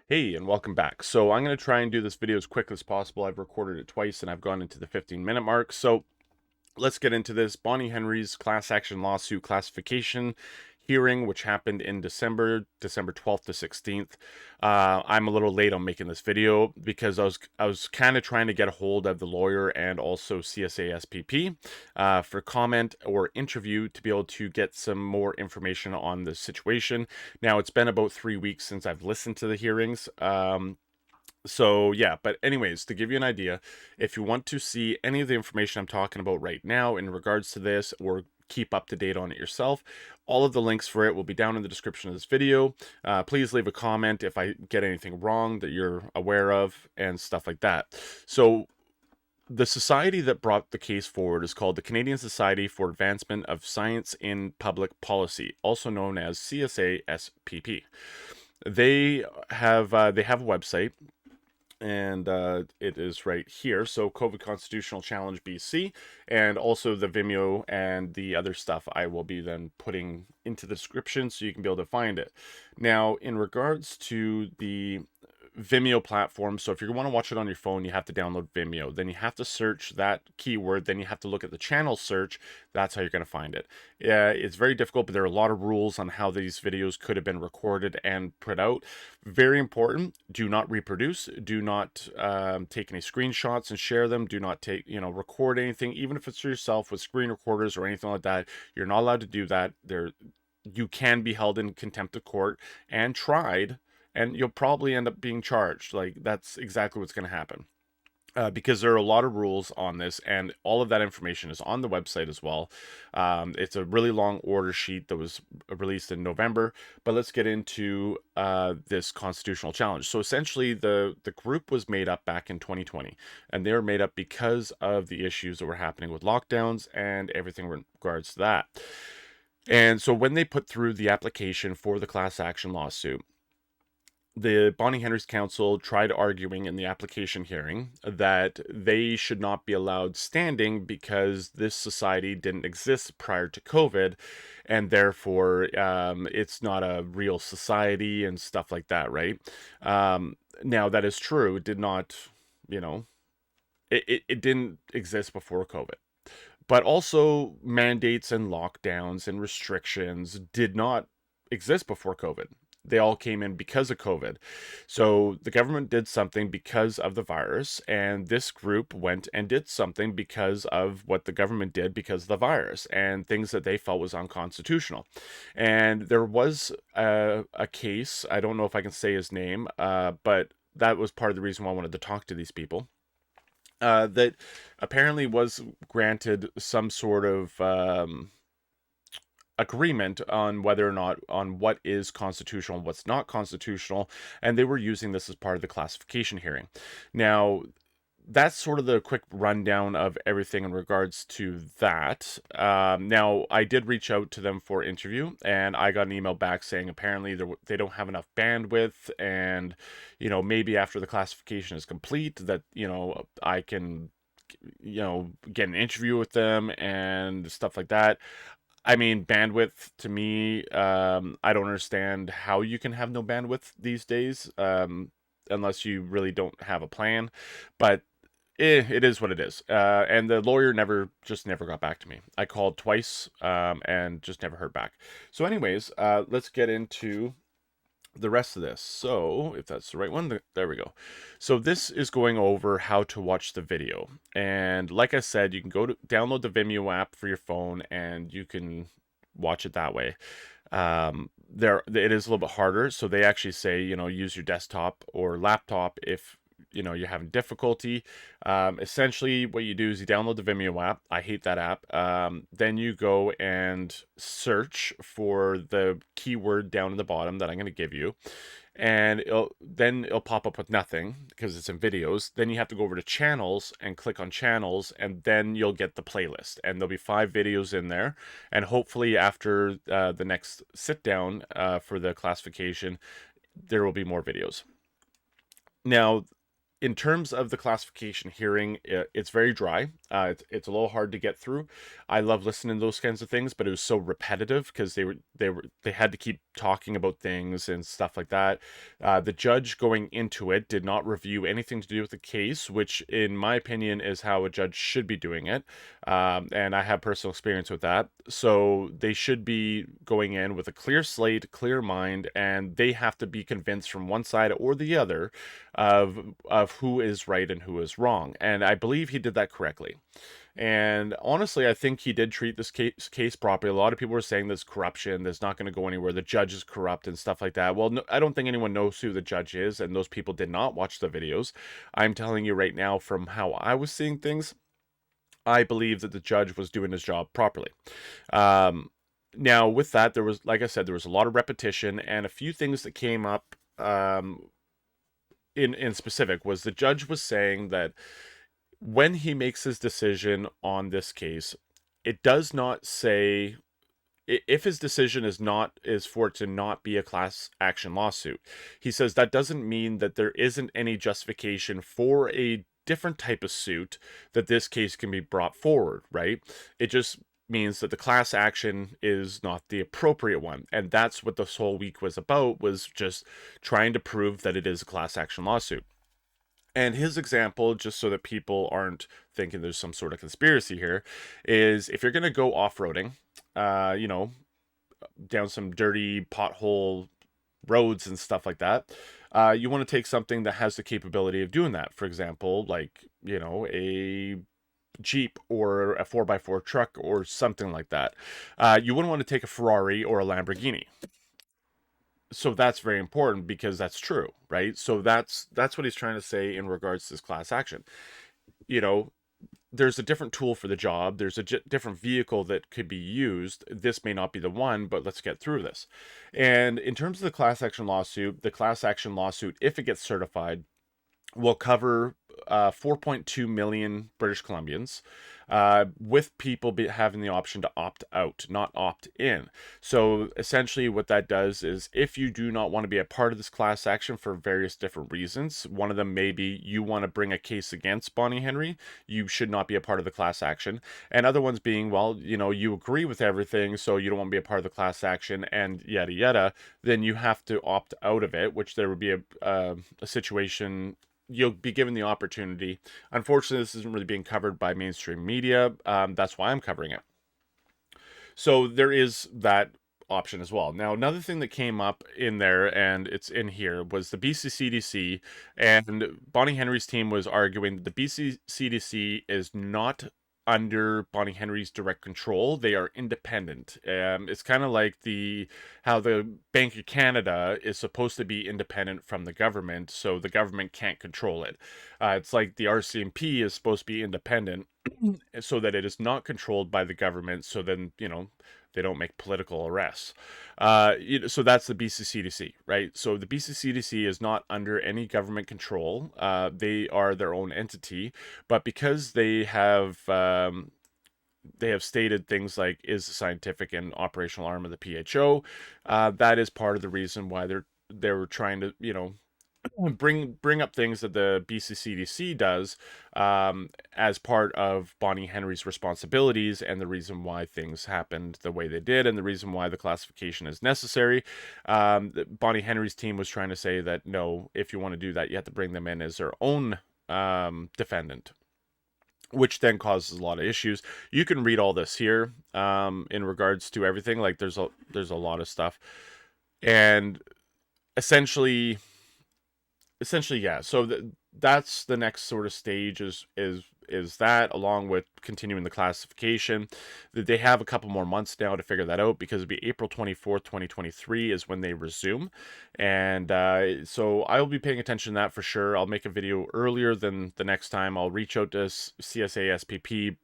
Hey, and welcome back. So I'm going to try and do this video as quick as possible. I've recorded it twice and I've gone into the 15-minute mark. So let's get into this. Bonnie Henry's class action lawsuit classification hearing, which happened in December 12th to 16th. I'm a little late on making this video because I was kind of trying to get a hold of the lawyer and also CSASPP for comment or interview to be able to get some more information on the situation. Now, it's been about 3 weeks since I've listened to the hearings. So yeah, but anyways, to give you an idea, if you want to see any of the information I'm talking about right now in regards to this or keep up to date on it yourself, all of the links for it will be down in the description of this video. Please leave a comment if I get anything wrong that you're aware of and stuff like that. So the society that brought the case forward is called the Canadian Society for Advancement of Science in Public Policy, also known as CSASPP. They have a website, and it is right here. So COVID Constitutional Challenge BC, and also the Vimeo and the other stuff I will be then putting into the description so you can be able to find it. Now, in regards to the Vimeo platform, so if you want to watch it on your phone, you have to download Vimeo. Then you have to search that keyword. Then you have to look at the channel search. That's how you're going to find it. Yeah, it's very difficult, but there are a lot of rules on how these videos could have been recorded and put out. Very important. Do not reproduce. Do not take any screenshots and share them. Do not record anything, even if it's for yourself with screen recorders or anything like that. You're not allowed to do that. You can be held in contempt of court and tried, and you'll probably end up being charged. Like, that's exactly what's going to happen. Because there are a lot of rules on this, and all of that information is on the website as well. It's a really long order sheet that was released in November, but let's get into this constitutional challenge. So essentially, the group was made up back in 2020, and they were made up because of the issues that were happening with lockdowns and everything in regards to that. And so when they put through the application for the class action lawsuit, the Bonnie Henry's counsel tried arguing in the application hearing that they should not be allowed standing because this society didn't exist prior to COVID, and therefore it's not a real society and stuff like that, right? Now, that is true. It did not, you know, it didn't exist before COVID. But also, mandates and lockdowns and restrictions did not exist before COVID. They all came in because of COVID. So the government did something because of the virus, and this group went and did something because of what the government did because of the virus and things that they felt was unconstitutional. And there was a case, I don't know if I can say his name, but that was part of the reason why I wanted to talk to these people. That apparently was granted some sort of agreement on whether or not on what is constitutional and what's not constitutional, and they were using this as part of the classification hearing. Now, that's sort of the quick rundown of everything in regards to that. Now, I did reach out to them for interview, and I got an email back saying apparently they don't have enough bandwidth, and maybe after the classification is complete, that I can get an interview with them and stuff like that. I mean, bandwidth to me, I don't understand how you can have no bandwidth these days, unless you really don't have a plan. But it is what it is. And the lawyer never got back to me. I called twice, and just never heard back. So, anyways, let's get into the rest of this. So, if that's the right one, there we go. So this is going over how to watch the video. And like I said, you can go to download the Vimeo app for your phone and you can watch it that way. There it is a little bit harder. So they actually say, use your desktop or laptop if you're having difficulty. Essentially what you do is you download the Vimeo app. I hate that app. Then you go and search for the keyword down in the bottom that I'm going to give you, and it'll pop up with nothing because it's in videos. Then you have to go over to channels and click on channels, and then you'll get the playlist, and there'll be 5 videos in there. And hopefully after the next sit down for the classification, there will be more videos. Now, in terms of the classification hearing, it's very dry. It's a little hard to get through. I love listening to those kinds of things, but it was so repetitive because they had to keep talking about things and stuff like that. The judge going into it did not review anything to do with the case, which, in my opinion, is how a judge should be doing it. And I have personal experience with that. So they should be going in with a clear slate, clear mind, and they have to be convinced from one side or the other of who is right and who is wrong. And I believe he did that correctly. And honestly, I think he did treat this case properly. A lot of people were saying there's corruption, there's not going to go anywhere, the judge is corrupt and stuff like that. Well, no, I don't think anyone knows who the judge is, and those people did not watch the videos. I'm telling you right now, from how I was seeing things, I believe that the judge was doing his job properly. Now, with that, there was, like I said, there was a lot of repetition, and a few things that came up in specific was the judge was saying that when he makes his decision on this case, it does not say if his decision is for it to not be a class action lawsuit. He says that doesn't mean that there isn't any justification for a different type of suit that this case can be brought forward, right? It just means that the class action is not the appropriate one, and that's what this whole week was about, was just trying to prove that it is a class action lawsuit. And his example, just so that people aren't thinking there's some sort of conspiracy here, is if you're going to go off-roading, you know, down some dirty pothole roads and stuff like that, you want to take something that has the capability of doing that. For example, like, you know, a Jeep or a 4x4 truck or something like that. You wouldn't want to take a Ferrari or a Lamborghini. So that's very important because that's true, right? So that's what he's trying to say in regards to this class action. You know, there's a different tool for the job. There's a different vehicle that could be used. This may not be the one, but let's get through this. And in terms of the class action lawsuit, if it gets certified, will cover 4.2 million British Columbians, with people having the option to opt out, not opt in. So essentially what that does is, if you do not want to be a part of this class action for various different reasons, one of them may be you want to bring a case against Bonnie Henry, you should not be a part of the class action. And other ones being, well, you know, you agree with everything, so you don't want to be a part of the class action, and yada yada, then you have to opt out of it, which there would be a situation you'll be given the opportunity. Unfortunately, this isn't really being covered by mainstream media. That's why I'm covering it. So there is that option as well. Now, another thing that came up in there, and it's in here, was the BCCDC, and Bonnie Henry's team was arguing that the BCCDC is not under Bonnie Henry's direct control. They are independent. It's kind of like how the Bank of Canada is supposed to be independent from the government, so the government can't control it. It's like the RCMP is supposed to be independent so that it is not controlled by the government, so then, you know, they don't make political arrests. So that's the BCCDC, right? So the BCCDC is not under any government control. They are their own entity, but because they have stated things like is the scientific and operational arm of the PHO, that is part of the reason why they're trying to, you know, bring up things that the BCCDC does as part of Bonnie Henry's responsibilities, and the reason why things happened the way they did, and the reason why the classification is necessary. Bonnie Henry's team was trying to say that, no, if you want to do that, you have to bring them in as their own defendant, which then causes a lot of issues. You can read all this here in regards to everything. Like, there's a lot of stuff, and essentially, yeah. So that's the next sort of stage is that, along with continuing the classification. They have a couple more months now to figure that out, because it'll be April 24th, 2023 is when they resume. And so I'll be paying attention to that for sure. I'll make a video earlier than the next time. I'll reach out to CSASPP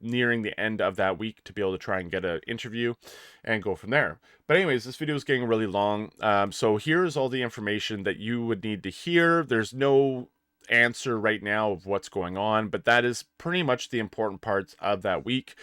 nearing the end of that week to be able to try and get an interview and go from there. But anyways, this video is getting really long. So here's all the information that you would need to hear. There's no answer right now of what's going on, but that is pretty much the important parts of that week.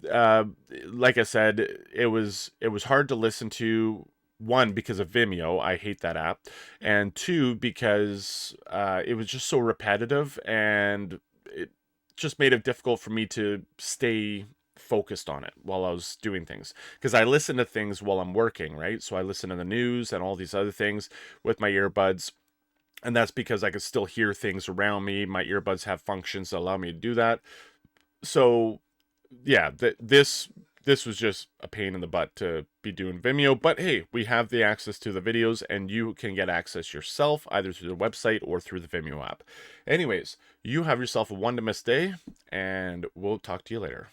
Like I said, it was hard to listen to, one, because of Vimeo, I hate that app, and two, because it was just so repetitive, and it just made it difficult for me to stay focused on it while I was doing things. Because I listen to things while I'm working, right? So I listen to the news and all these other things with my earbuds, and that's because I can still hear things around me. My earbuds have functions that allow me to do that. So yeah, this was just a pain in the butt to be doing Vimeo, but hey, we have the access to the videos, and you can get access yourself either through the website or through the Vimeo app. Anyways, you have yourself a one to miss day, and we'll talk to you later.